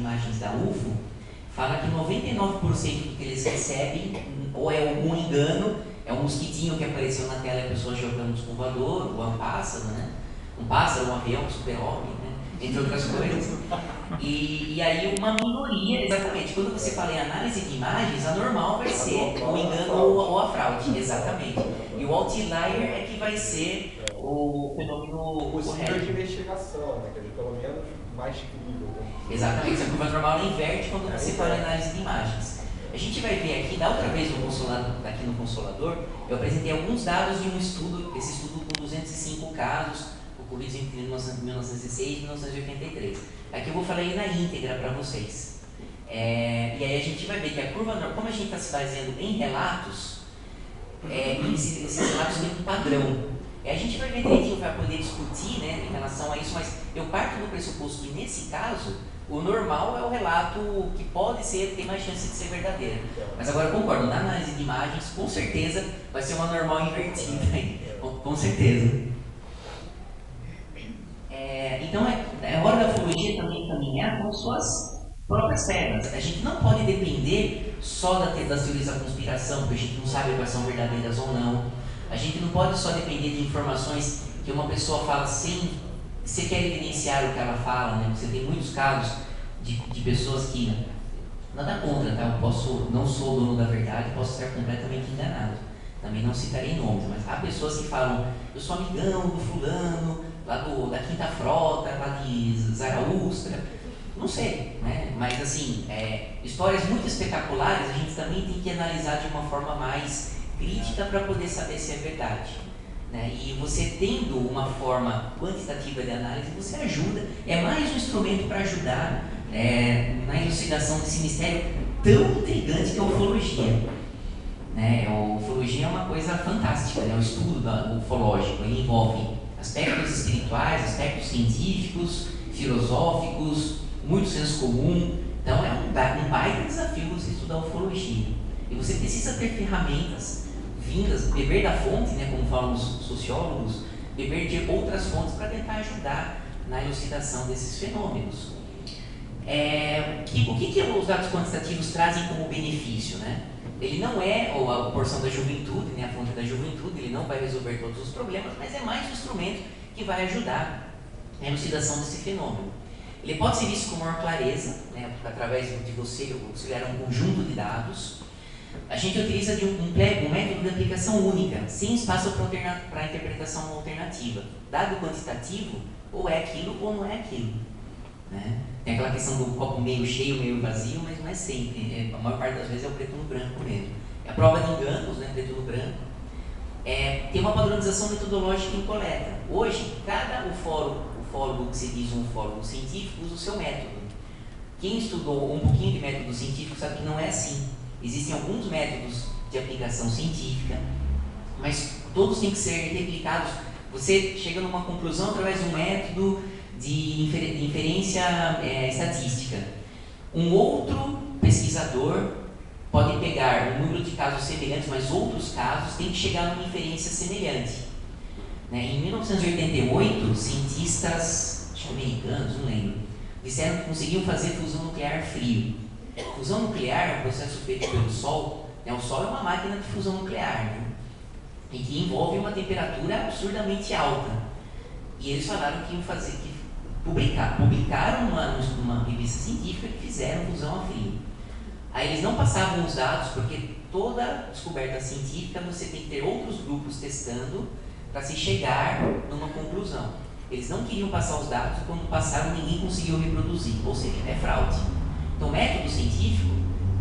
imagens da UFO, fala que 99% do que eles recebem ou é um engano, é um mosquitinho que apareceu na tela e a pessoa jogando um disco voador, ou um pássaro, né? Um pássaro, um avião, um super-homem, né? Entre outras coisas. E aí uma minoria, exatamente, quando você fala em análise de imagens, a normal vai ser o engano ou a fraude, exatamente. E o outlier é que vai ser o fenômeno possível correto. de investigação, né? Que é pelo menos mais crível. Exatamente, a curva normal ela inverte quando você fala em análise de imagens. A gente vai ver aqui, da outra vez aqui no Consolador, eu apresentei alguns dados de um estudo, esse estudo com 205 casos, ocorridos entre 1906 e 1983. Aqui eu vou falar aí na íntegra para vocês. E aí a gente vai ver que a curva normal, como a gente está se baseando em relatos, esses relatos têm um padrão. A gente vai ver direitinho para poder discutir, né, em relação a isso, mas eu parto do pressuposto que nesse caso, o normal é o relato que pode ser, tem mais chance de ser verdadeiro. Mas agora eu concordo, na análise de imagens, com certeza vai ser uma normal invertida, com certeza. Então é hora da ufologia também caminhar com suas próprias pernas. A gente não pode depender só das teorias da conspiração, porque a gente não sabe quais são verdadeiras ou não. A gente não pode só depender de informações que uma pessoa fala sem você quer evidenciar o que ela fala, né? Você tem muitos casos de pessoas que, nada contra, tá? Não sou dono da verdade, posso estar completamente enganado. Também não citarei nomes, mas há pessoas que falam, eu sou amigão do fulano, lá da Quinta Frota, lá de Zaraustra, não sei, né? Mas assim, histórias muito espetaculares a gente também tem que analisar de uma forma mais crítica para poder saber se é verdade. Né? E você tendo uma forma quantitativa de análise, você ajuda, é mais um instrumento para ajudar na elucidação desse mistério tão intrigante que é a ufologia. Né? A ufologia é uma coisa fantástica, né? O estudo ufológico, ele envolve aspectos espirituais, aspectos científicos, filosóficos, muito senso comum. Então é um baita desafio você estudar ufologia. E você precisa ter ferramentas vindas, beber da fonte, né, como falam os sociólogos, beber de outras fontes para tentar ajudar na elucidação desses fenômenos. O que os dados quantitativos trazem como benefício? Né? Ele não é a porção da juventude, né, a fonte da juventude, ele não vai resolver todos os problemas, mas é mais um instrumento que vai ajudar na elucidação desse fenômeno. Ele pode ser visto com maior clareza, né, através de você auxiliar um conjunto de dados. A gente utiliza de um método de aplicação única, sem espaço para interpretação alternativa. Dado quantitativo, ou é aquilo ou não é aquilo. Né? Tem aquela questão do copo meio cheio, meio vazio, mas não é sempre. A maior parte das vezes é o preto no branco mesmo. É a prova de enganos, né, preto no branco. Tem uma padronização metodológica em coleta. Hoje, cada ufólogo que se diz um ufólogo científico usa o seu método. Quem estudou um pouquinho de método científico sabe que não é assim. Existem alguns métodos de aplicação científica, mas todos têm que ser replicados. Você chega numa conclusão através de um método de inferência estatística. Um outro pesquisador pode pegar um número de casos semelhantes, mas outros casos têm que chegar numa inferência semelhante. Em 1988, cientistas americanos, não lembro, disseram que conseguiam fazer fusão nuclear frio. Fusão nuclear é um processo feito pelo Sol. O Sol é uma máquina de fusão nuclear, né? E que envolve uma temperatura absurdamente alta. E eles falaram que iam fazer, publicaram numa revista científica que fizeram fusão a frio. Aí eles não passavam os dados, porque toda descoberta científica você tem que ter outros grupos testando para se chegar numa conclusão. Eles não queriam passar os dados, e quando passaram ninguém conseguiu reproduzir, ou seja, é fraude. Então, método científico,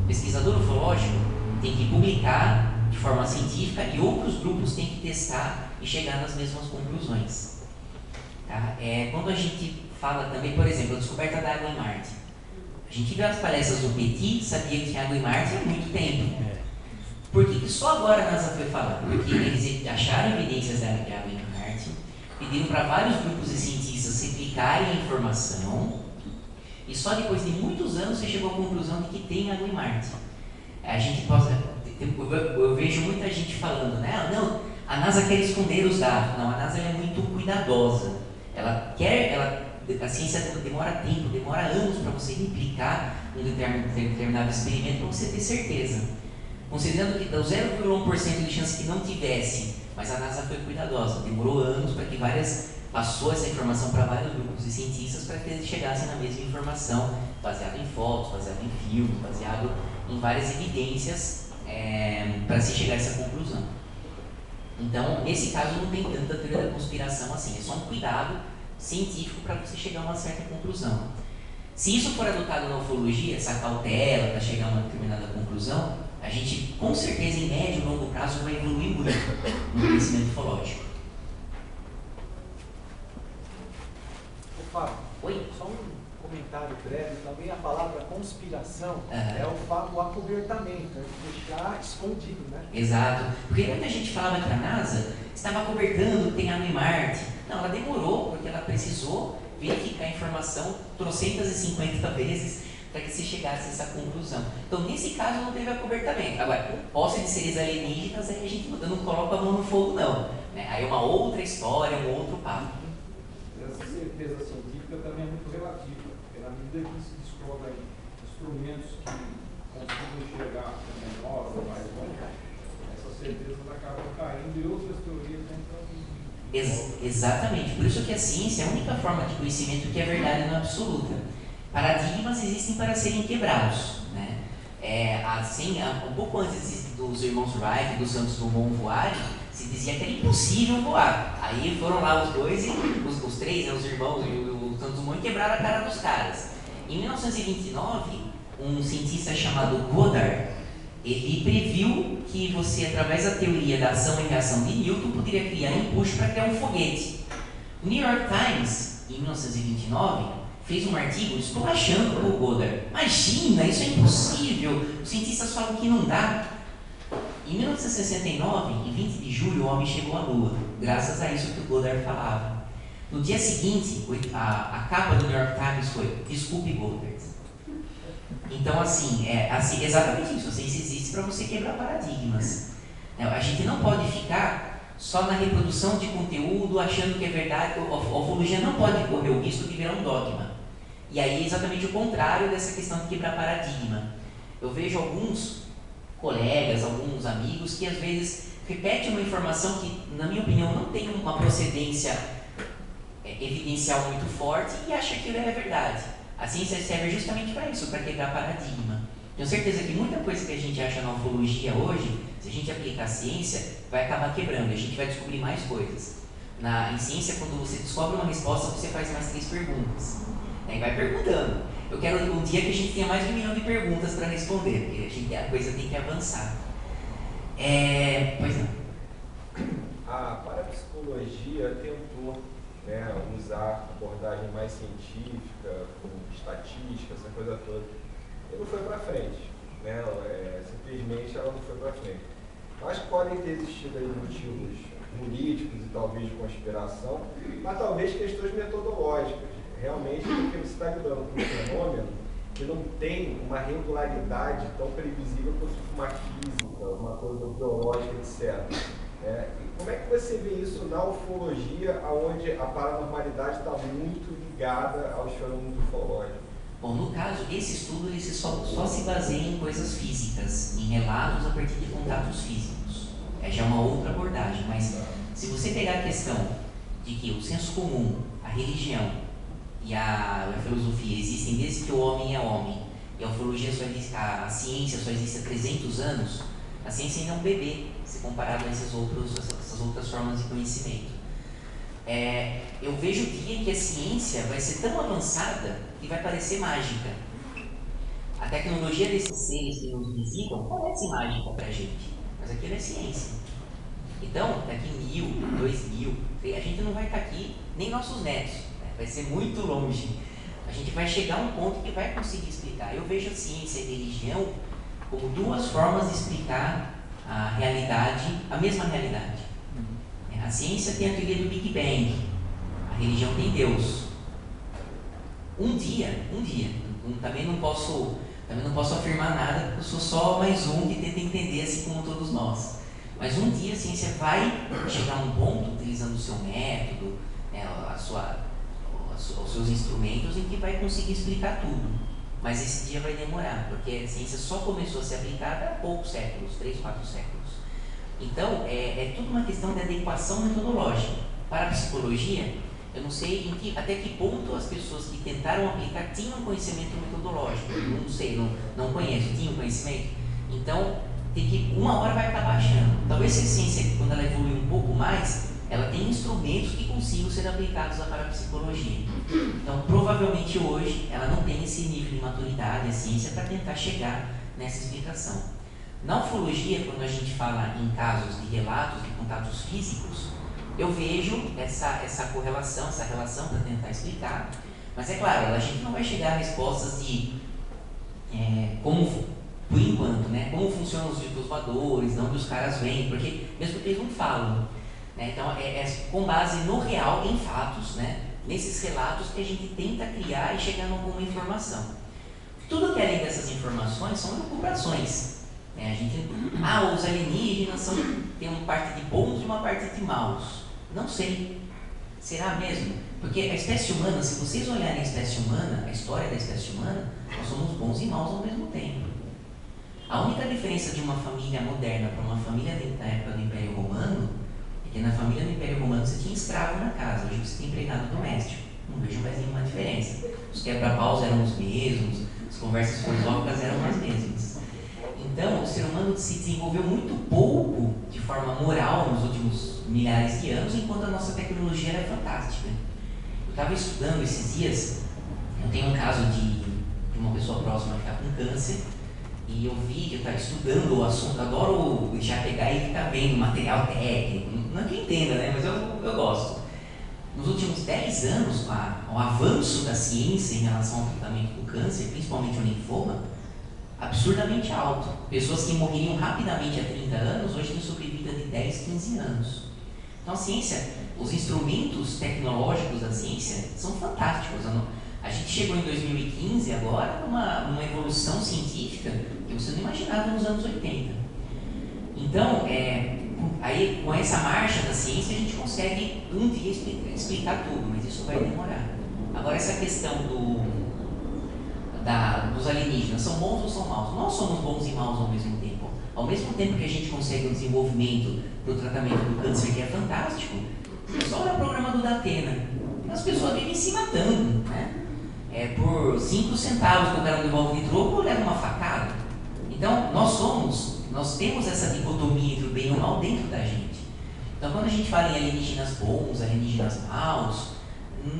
pesquisador ufológico tem que publicar de forma científica e outros grupos têm que testar e chegar nas mesmas conclusões. Tá? Quando a gente fala também, por exemplo, a descoberta da água em Marte. A gente viu as palestras do Petit, sabia que tinha água em Marte há muito tempo. Por que só agora a NASA foi falar? Porque eles acharam evidências de água em Marte, pediram para vários grupos de cientistas replicarem a informação, e só depois de muitos anos você chegou à conclusão de que tem água em Marte. Eu vejo muita gente falando, né? A NASA quer esconder os dados. Não, a NASA é muito cuidadosa. Ela a ciência demora tempo, demora anos para você replicar um determinado experimento para você ter certeza. Considerando que deu 0,1% de chance que não tivesse, mas a NASA foi cuidadosa, demorou anos para que passou essa informação para vários grupos de cientistas para que eles chegassem na mesma informação, baseado em fotos, baseado em filmes, baseado em várias evidências para se chegar a essa conclusão. Então, nesse caso, não tem tanta teoria da conspiração assim, é só um cuidado científico para você chegar a uma certa conclusão. Se isso for adotado na ufologia, essa cautela para chegar a uma determinada conclusão, a gente, com certeza, em médio e longo prazo, vai evoluir muito no conhecimento ufológico. Fábio, oi? Só um comentário breve. Também a palavra conspiração é o acobertamento, é deixar escondido, né? Exato. Porque muita gente falava que a NASA estava acobertando o que tem lá em Marte. Não, ela demorou, porque ela precisou verificar a informação 350 vezes para que se chegasse a essa conclusão. Então, nesse caso, não teve acobertamento. Agora, posse de seres alienígenas, aí a gente não coloca a mão no fogo, não. Né? Aí é uma outra história, um outro papo. Essa certeza científica também é muito relativa, porque na medida que se descobrem instrumentos que conseguem enxergar menor ou mais longe, essas certezas acabam caindo e outras teorias entram em... Exatamente, por isso que a ciência é a única forma de conhecimento que é verdade não absoluta. Paradigmas existem para serem quebrados, né? Um pouco antes dos irmãos Wright e dos Santos Dumont voarem, se dizia que era impossível voar. Aí foram lá os dois, os três, né, os irmãos e o Santos Dumont, e quebraram a cara dos caras. Em 1929, um cientista chamado Goddard, ele previu que você, através da teoria da ação e reação de Newton, poderia criar impulso para criar um foguete. O New York Times, em 1929, fez um artigo esculachando o Goddard. Imagina, isso é impossível, os cientistas falam que não dá. Em 1969, em 20 de julho, o homem chegou à Lua, graças a isso que o Goddard falava. No dia seguinte, a capa do New York Times foi "Desculpe, Goddard". Então, assim, exatamente isso. A ciência existe para você quebrar paradigmas. A gente não pode ficar só na reprodução de conteúdo, achando que é verdade. A ufologia não pode correr o risco de virar um dogma. E aí é exatamente o contrário dessa questão de quebrar paradigma. Eu vejo alguns colegas, alguns amigos que às vezes repetem uma informação que, na minha opinião, não tem uma procedência evidencial muito forte e acha que é verdade. A ciência serve justamente para isso, para quebrar paradigma. Tenho certeza que muita coisa que a gente acha na ufologia hoje, se a gente aplicar a ciência, vai acabar quebrando, a gente vai descobrir mais coisas. Em ciência, quando você descobre uma resposta, você faz mais 3 perguntas. E vai perguntando. Eu quero um dia que a gente tenha mais de 1 milhão de perguntas para responder, porque a coisa tem que avançar. Pois não. A parapsicologia tentou, né, usar abordagem mais científica, com estatística, essa coisa toda, e não foi para frente, né? Simplesmente ela não foi para frente. Mas podem ter existido aí motivos políticos e talvez de conspiração, mas talvez questões metodológicas. Realmente, porque você está lidando com um fenômeno que não tem uma regularidade tão previsível quanto uma física, uma coisa biológica, etc. E como é que você vê isso na ufologia, onde a paranormalidade está muito ligada aos fenômenos ufológicos? Bom, no caso, esse estudo ele só se baseia em coisas físicas, em relatos a partir de contatos físicos. Já é uma outra abordagem, mas se você pegar a questão de que o senso comum, a religião e a filosofia existem desde que o homem é homem, e a ufologia a ciência só existe há 300 anos, a ciência ainda é um bebê, se comparado a essas outras formas de conhecimento. Eu vejo o dia em que a ciência vai ser tão avançada que vai parecer mágica. A tecnologia desses seres que nos visitam parece mágica para a gente, mas aquilo é ciência. Então, daqui 1000, 2000, a gente não vai estar aqui, nem nossos netos. Vai ser muito longe. A gente vai chegar a um ponto que vai conseguir explicar. Eu vejo a ciência e a religião como 2 formas de explicar a realidade, a mesma realidade. A ciência tem a teoria do Big Bang, a religião tem Deus. Um dia, também não posso afirmar nada, porque eu sou só mais um que tenta entender assim como todos nós. Mas um dia a ciência vai chegar a um ponto, utilizando o seu método, a sua os seus instrumentos em que vai conseguir explicar tudo. Mas esse dia vai demorar, porque a ciência só começou a ser aplicada há poucos séculos, 3, 4 séculos. Então, é tudo uma questão de adequação metodológica. Para a psicologia, eu não sei até que ponto as pessoas que tentaram aplicar tinham conhecimento metodológico. Eu não sei, não conheço, tinham conhecimento. Então, tem que, uma hora vai acabar achando. Talvez a ciência, quando ela evolui um pouco mais, ela tem instrumentos que consigam ser aplicados à parapsicologia. Então, provavelmente hoje, ela não tem esse nível de maturidade, a ciência, para tentar chegar nessa explicação. Na ufologia, quando a gente fala em casos de relatos de contatos físicos, eu vejo essa correlação, essa relação para tentar explicar. Mas é claro, a gente não vai chegar a respostas de como, por enquanto, né, como funcionam os discos voadores, de onde os caras vêm, porque mesmo que eles não falam. Então, com base no real, em fatos, né? Nesses relatos que a gente tenta criar e chegar a alguma informação. Tudo que é além dessas informações são elucubrações. Os alienígenas têm uma parte de bons e uma parte de maus. Não sei. Será mesmo? Porque a espécie humana, se vocês olharem a espécie humana, a história da espécie humana, nós somos bons e maus ao mesmo tempo. A única diferença de uma família moderna para uma família da época do Império Romano, porque na família do Império Romano você tinha escravo na casa, hoje você tem empregado doméstico. Não vejo mais nenhuma diferença. Os quebra-paus eram os mesmos, as conversas filosóficas eram as mesmas. Então, o ser humano se desenvolveu muito pouco de forma moral nos últimos milhares de anos, enquanto a nossa tecnologia era fantástica. Eu estava estudando esses dias, eu tenho um caso de uma pessoa próxima que está com câncer, e eu estava estudando o assunto, adoro já pegar e ficar vendo material técnico. Não é que eu entenda, né? Mas eu gosto. Nos últimos 10 anos, o avanço da ciência em relação ao tratamento do câncer, principalmente o linfoma, absurdamente alto. Pessoas que morreriam rapidamente há 30 anos, hoje têm sobrevida de 10, 15 anos. Então a ciência, os instrumentos tecnológicos da ciência são fantásticos. A gente chegou em 2015 agora numa evolução científica que você não imaginava nos anos 80. Então, aí, com essa marcha da ciência, a gente consegue um dia explicar tudo, mas isso vai demorar. Agora, essa questão dos alienígenas, são bons ou são maus? Nós somos bons e maus ao mesmo tempo. Ao mesmo tempo que a gente consegue um desenvolvimento para o tratamento do câncer que é fantástico, só olha o programa do Datena. As pessoas vivem se matando, né? Por 5 centavos que o cara devolve de troco, leva uma facada. Então, nós temos essa dicotomia entre o bem e o mal dentro da gente. Então, quando a gente fala em alienígenas bons, alienígenas maus,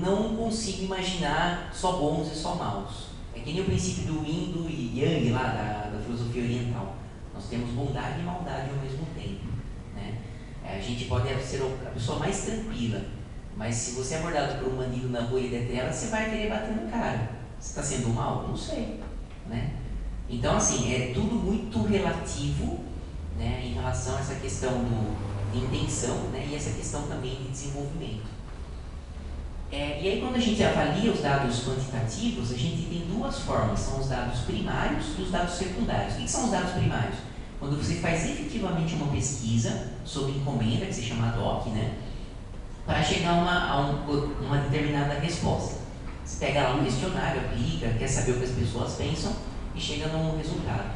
não consigo imaginar só bons e só maus. É que nem o princípio do Yin do Yang lá da filosofia oriental. Nós temos bondade e maldade ao mesmo tempo, né? A gente pode ser a pessoa mais tranquila, mas se você é abordado por um bandido na rua e der tela, você vai querer bater no cara. Você está sendo mal? Não sei, né? Então, assim, é tudo muito relativo, né, em relação a essa questão de intenção, né, e essa questão também de desenvolvimento. E aí, quando a gente avalia os dados quantitativos, a gente tem duas formas, são os dados primários e os dados secundários. O que são os dados primários? Quando você faz efetivamente uma pesquisa sobre encomenda, que se chama DOC, né, para chegar a uma determinada resposta. Você pega lá um questionário, aplica, quer saber o que as pessoas pensam e chega num resultado.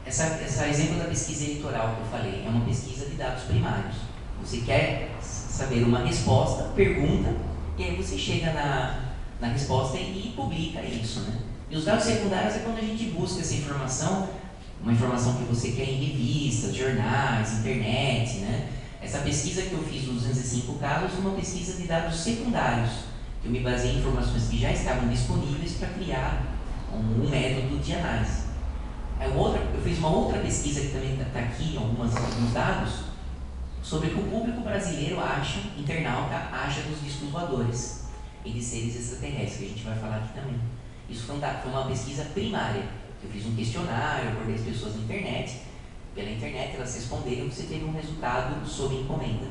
Esse exemplo da pesquisa eleitoral que eu falei é uma pesquisa de dados primários. Você quer saber uma resposta, pergunta, e aí você chega na resposta e publica isso, né? E os dados secundários é quando a gente busca essa informação, uma informação que você quer em revistas, jornais, internet, né? Essa pesquisa que eu fiz dos 205 casos é uma pesquisa de dados secundários, que eu me baseei em informações que já estavam disponíveis para criar um método de análise. Eu fiz uma outra pesquisa que também está aqui, alguns dados, sobre o que o público brasileiro acha, internauta acha dos discos voadores e de seres extraterrestres, que a gente vai falar aqui também. Isso foi uma pesquisa primária. Eu fiz um questionário, abordei as pessoas na internet, pela internet elas responderam e você teve um resultado sob encomenda.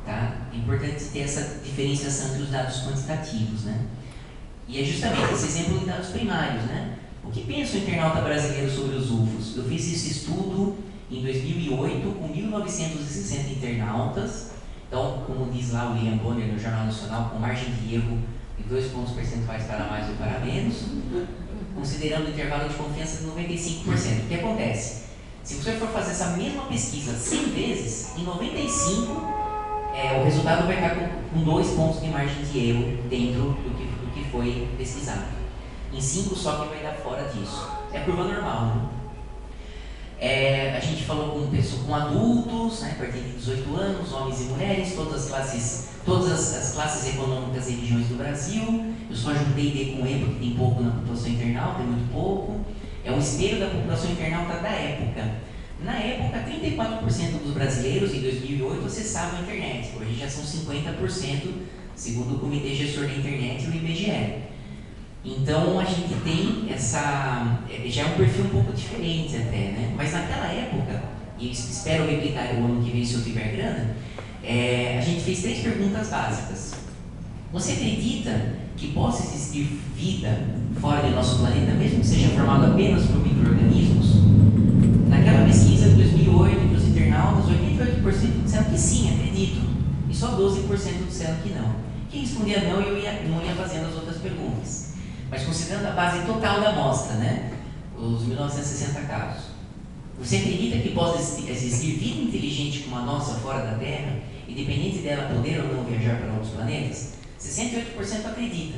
Tá? É importante ter essa diferenciação entre os dados quantitativos, né? E é justamente esse exemplo de dados primários, né? O que pensa o internauta brasileiro sobre os UFOs? Eu fiz esse estudo em 2008 com 1.960 internautas. Então, como diz lá o William Bonner no Jornal Nacional, com margem de erro e 2 pontos percentuais para mais ou para menos, considerando o intervalo de confiança de 95%. O que acontece? Se você for fazer essa mesma pesquisa 100 vezes, em 95, o resultado vai estar com 2 pontos de margem de erro dentro do que foi pesquisado. Em 5 só que vai dar fora disso. É a curva normal, né? A gente falou com adultos, né, a partir de 18 anos, homens e mulheres, todas as classes econômicas e regiões do Brasil. Eu só juntei D com E porque tem pouco na população internauta, tem muito pouco. É um espelho da população internauta da época. Na época, 34% dos brasileiros, em 2008, acessavam a internet. Hoje já são 50%, segundo o Comitê Gestor da Internet e o IBGE. Então, a gente tem já é um perfil um pouco diferente até, né? Mas naquela época, e eu espero replicar o ano que vem se eu tiver grana, a gente fez 3 perguntas básicas. Você acredita que possa existir vida fora do nosso planeta, mesmo que seja formado apenas por micro-organismos? Naquela pesquisa de 2008, dos internautas, 88% disseram que sim, acredito. E só 12% disseram que não. Quem respondia não, eu não ia fazendo as outras perguntas. Mas considerando a base total da amostra, né? Os 1960 casos. Você acredita que pode existir vida inteligente como a nossa fora da Terra, independente dela poder ou não viajar para outros planetas? 68% acredita.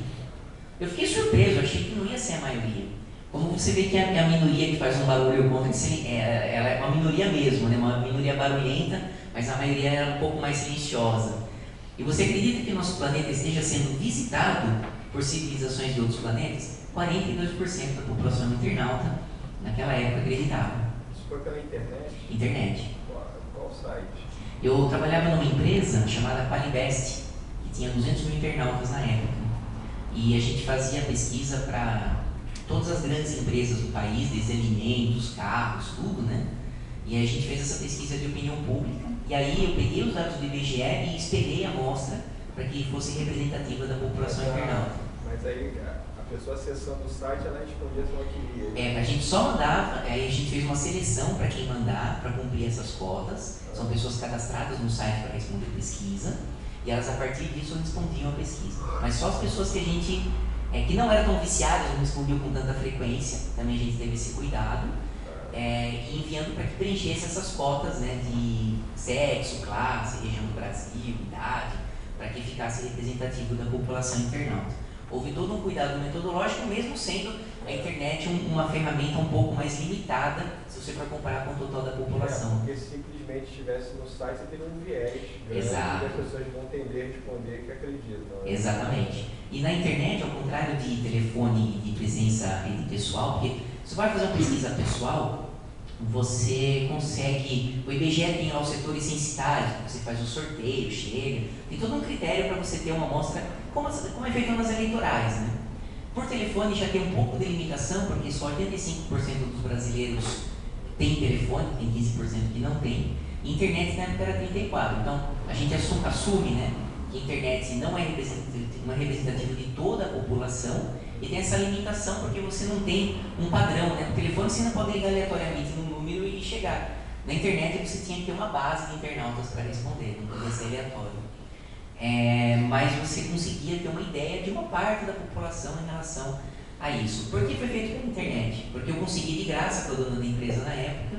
Eu fiquei surpreso, achei que não ia ser a maioria. Como você vê que a minoria que faz um barulho contra, ela é uma minoria mesmo, né? Uma minoria barulhenta, mas a maioria é um pouco mais silenciosa. E você acredita que o nosso planeta esteja sendo visitado por civilizações de outros planetas? 42% da população internauta naquela época acreditava. Isso foi pela internet? Internet. Qual site? Eu trabalhava numa empresa chamada Qualibest, que tinha 200 mil internautas na época. E a gente fazia pesquisa para todas as grandes empresas do país, desde alimentos, carros, tudo, né? E a gente fez essa pesquisa de opinião pública. E aí eu peguei os dados do IBGE e espelhei a amostra para que fosse representativa da população internauta. Mas aí a pessoa acessando o site, ela respondia se ela queria. A gente só mandava, aí a gente fez uma seleção para quem mandar, para cumprir essas cotas. São pessoas cadastradas no site para responder pesquisa. E elas, a partir disso, respondiam a pesquisa. Mas só as pessoas que a gente, que não eram tão viciadas, não respondiam com tanta frequência, também a gente teve esse cuidado, e enviando para que preenchesse essas cotas, né, de sexo, classe, região do Brasil, idade, para que ficasse representativo da população internauta. Houve todo um cuidado metodológico, mesmo sendo a internet uma ferramenta um pouco mais limitada, se você for comparar com o total da população. Porque se simplesmente estivesse no site, você teria um viés grande. Exato. E as pessoas vão tender a responder que acreditam. Né? Exatamente. E na internet, ao contrário de telefone e de presença pessoal, porque você vai fazer uma pesquisa pessoal, você consegue, o IBGE tem lá os setores censitários, você faz o sorteio, chega, tem todo um critério para você ter uma amostra, como é feito nas eleitorais, né? Por telefone já tem um pouco de limitação, porque só 85% dos brasileiros tem telefone, tem 15% que não tem, e internet na época era 34%, então a gente assume, né, que a internet não é representativa de toda a população, e tem essa limitação porque você não tem um padrão, né? No telefone você não pode ligar aleatoriamente no número e chegar. Na internet você tinha que ter uma base de internautas para responder, não podia ser aleatório. Mas você conseguia ter uma ideia de uma parte da população em relação a isso. Por que foi feito pela internet? Porque eu consegui de graça com a dona da empresa na época,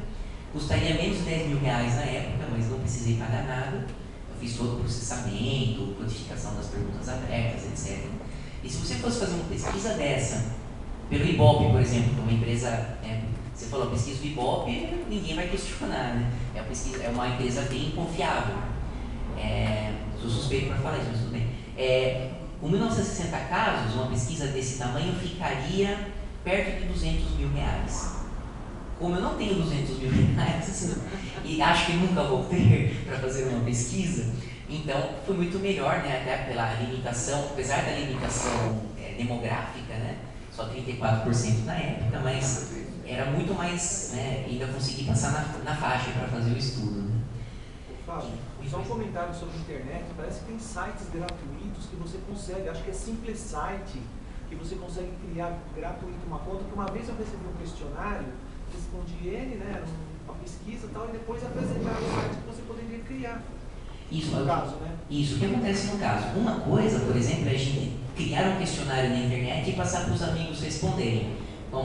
custaria menos de 10 mil reais na época, mas não precisei pagar nada. Eu fiz todo o processamento, codificação das perguntas abertas, etc. E se você fosse fazer uma pesquisa dessa, pelo Ibope, por exemplo, uma empresa, você falou, pesquisa do Ibope, ninguém vai questionar, né? É uma empresa bem confiável. Sou suspeito para falar isso, mas tudo bem. Com 1960 casos, uma pesquisa desse tamanho ficaria perto de 200 mil reais. Como eu não tenho 200 mil reais, e acho que nunca vou ter para fazer uma pesquisa, então foi muito melhor, né, até pela limitação, apesar da limitação demográfica, né, só 34% na época, mas era muito mais, né, ainda consegui passar na faixa para fazer o estudo. Né. Fábio, só um comentário sobre a internet, parece que tem sites gratuitos que você consegue, acho que é Simples Site, que você consegue criar gratuito uma conta, que uma vez eu recebi um questionário, respondi ele, né, uma pesquisa e tal, e depois apresentar o site que você poderia criar. Isso, no caso, né? Isso, o que acontece no caso? Uma coisa, por exemplo, é a gente criar um questionário na internet e passar para os amigos responderem. Bom,